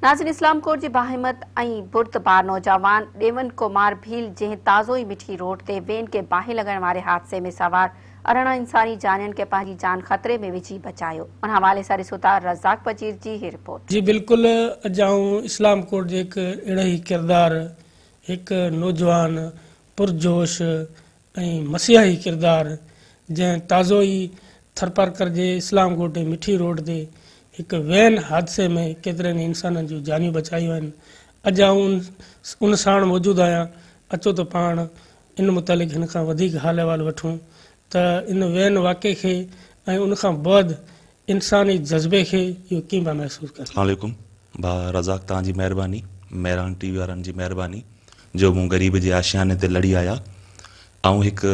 नाज़रीन, इस्लामकोट जी बाहिमत बुर्दबार नौजवान देवन कुमार भील जंहिं ताज़ो ई मिठी रोड ते वेन के बाहि लगण वारे हादसे में सवार 18 इंसानी जानियन के पंहिंजी जान खतरे में विझी बचायो। उन हवाले सां ॾिसो था रज़ाक वज़ीर जी ही रिपोर्ट। जी बिल्कुल, अजाऊं इस्लामकोट जे एक अहिड़ा ही किरदार, एक नौजवान पुरजोश ऐं मसीहाई किरदार जंहिं ताज़ो ई थरपारकर जे इस्लामकोट जे मिठी रोड ते एक वैन हादसे में केतरनि इंसाननि जूं जानियूं बचायूं आहिनि। अॼु आऊं उन साण मौजूदु आहियां। अचो त पाण इन मुतालिक़ हिन खां वधीक हाल अहिवाल वठूं त इन वैन वाक़े खे ऐं उन खां बाद इंसानी जज़्बे खे इहो कीअं पिया महसूसु करे। अस्सलाम वालेकुम भा रज़ाक, तव्हांजी महिरबानी, महिरान टीवी वारनि जी महिरबानी जो मूं ग़रीब जे आशियाने ते लड़ी आया। ऐं हिकु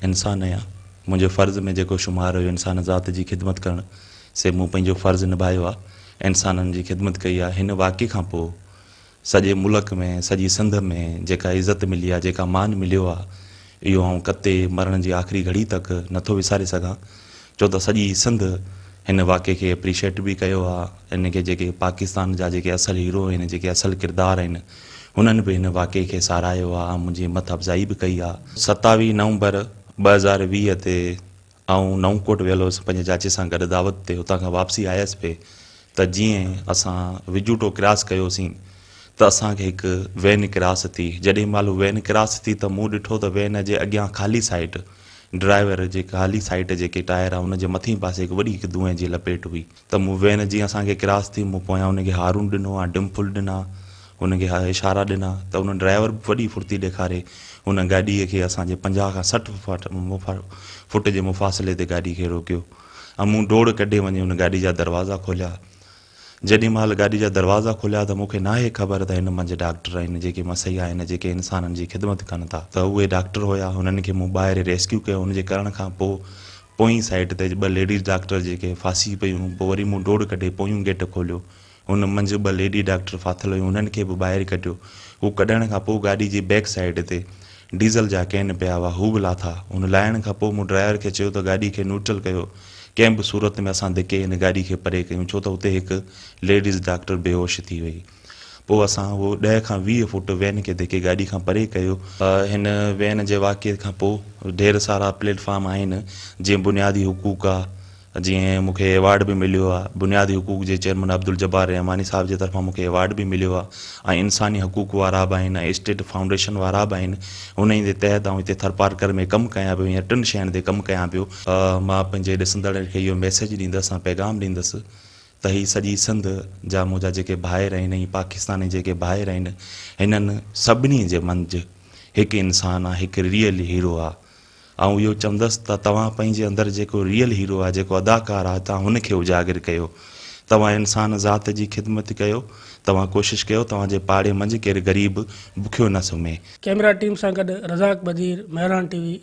इंसान आहियां, मुंहिंजे फ़र्ज़ में जेको शुमार हुयो इंसान ज़ात जी ख़िदमत करणु, से मूं पंहिंजो फ़र्ज़ु निभायो आहे, इंसाननि जी ख़िदमत कई आहे। हिन वाक़े खां पोइ सॼे मुल्क में, सॼी सिंध में जेका इज़त मिली आहे, जेका मान मिलियो आहे, इहो आउं कते मरण जी आख़िरी घड़ी तक नथो विसारे सघां। छो त सॼी सिंध हिन वाक़े खे एप्रिशिएट बि कयो आहे। इन खे जेके पाकिस्तान जा जेके असल हीरो आहिनि, जेके असल किरदार आहिनि, हुननि बि हिन वाक़े खे साराहियो आहे, मुंहिंजी मत अफ़ज़ाई बि कई आहे। 27 नवंबर 2020 ते आउं नवंकोट वियल हुउसि पंहिंजे चाचे सां गॾु दावत ते। हुतां खां वापसी आयसि पे त जीअं असां विजूटो क्रॉस कयोसीं त असांखे हिकु वैन क्रॉस थी। जेॾी महिल वैन क्रॉस थी त मूं ॾिठो त वैन जे अॻियां ख़ाली साइड, ड्राइवर जे ख़ाली साइड जेके टायर आहे हुनजे मथे पासे हिकु वॾी हिकु धुएं जी लपेट हुई। त मूं वैन जीअं असांखे क्रॉस थी, मूं पोयां हुनखे हारून ॾिनो आहे, डिम्फुल ॾिना, हुनखे इशारा ॾिना त हुन ड्राइवर बि वॾी फुर्ती ॾेखारे हुन गाॾीअ खे असांजे 50 खां 60 फुट जे मुफ़ासिले ते गाॾी खे रोकियो ऐं मूं डोड़ कढे वञी हुन गाॾी जा दरवाज़ा खोलिया। जेॾी महिल गाॾी जा दरवाज़ा खोलिया त मूंखे नाहे ख़बर त हिन मंझि डॉक्टर आहिनि, जेके मसइया आहिनि, जेके इंसाननि जी ख़िदमत कनि था। त उहे डॉक्टर हुया, हुननि खे मूं ॿाहिरि रेस्क्यू कयो। हुनजे करण खां पोइ पोईं साइड ते 2 लेडीज़ डॉक्टर जेके फासी पियूं, पोइ वरी मूं डोड़ कढे पोयूं गेट खोलियो। हुन मंझि 2 लेडी डॉक्टर फाथल हुयूं, हुननि खे बि ॿाहिरि कढियो। हू कढण खां पोइ गाॾी जी बैक साइड ते डीज़ल जा कैन पिया हुआ, हू बि लाथा। हुन लाहिण खां पोइ मूं ड्राइवर खे चयो त गाॾी खे न्यूट्रल कयो, कंहिं बि सूरत में असां धिके हिन गाॾी खे परे कयूं, छो त उते हिकु लेडीज़ डॉक्टर बेहोश थी वई। पोइ असां उहो 10 खां 20 फुट वैन खे धिके गाॾी खां परे कयो। हिन वैन जे वाक़े खां पोइ ढेर सारा प्लेटफॉर्म आहिनि जीअं बुनियादी हुकूक आहे, जीअं मूंखे एवार्ड बि मिलियो आहे। बुनियादी हुकूक जे चेयरमैन अब्दुल जब्बार रहमानी साहब जे तरफ़ां मूंखे एवार्ड बि मिलियो आहे। ऐं इंसानी हक़ूक़ वारा बि आहिनि, ऐं स्टेट फाउंडेशन वारा बि आहिनि। उन जे तहत आउं हिते थरपारकर में कमु कयां पियो, हींअर 3 शयुनि ते कमु कयां पियो। मां पंहिंजे ॾिसंदड़ खे इहो मैसेज ॾींदुसि, ऐं पैगाम ॾींदुसि त हीअ सॼी सिंध जा मुंहिंजा जेके भाइर आहिनि, ऐं पाकिस्तान जे जेके भाइर आहिनि, हिननि सभिनी जे मंझि हिकु इंसानु आहे, हिकु रियल हीरो आहे। ऐं इहो चवंदुसि त तव्हां पंहिंजे अंदरि जेको रियल हीरो आहे, जेको अदाकार आहे, तव्हां हुनखे उजागर कयो। तव्हां इंसान ज़ात जी ख़िदमत कयो, तव्हां कोशिशि कयो तव्हांजे पाड़े मंझि केरु ग़रीब बुखियो न सुम्हे। कैमरा टीम सां गॾु रज़ाक वज़ीर, महिरान टीवी।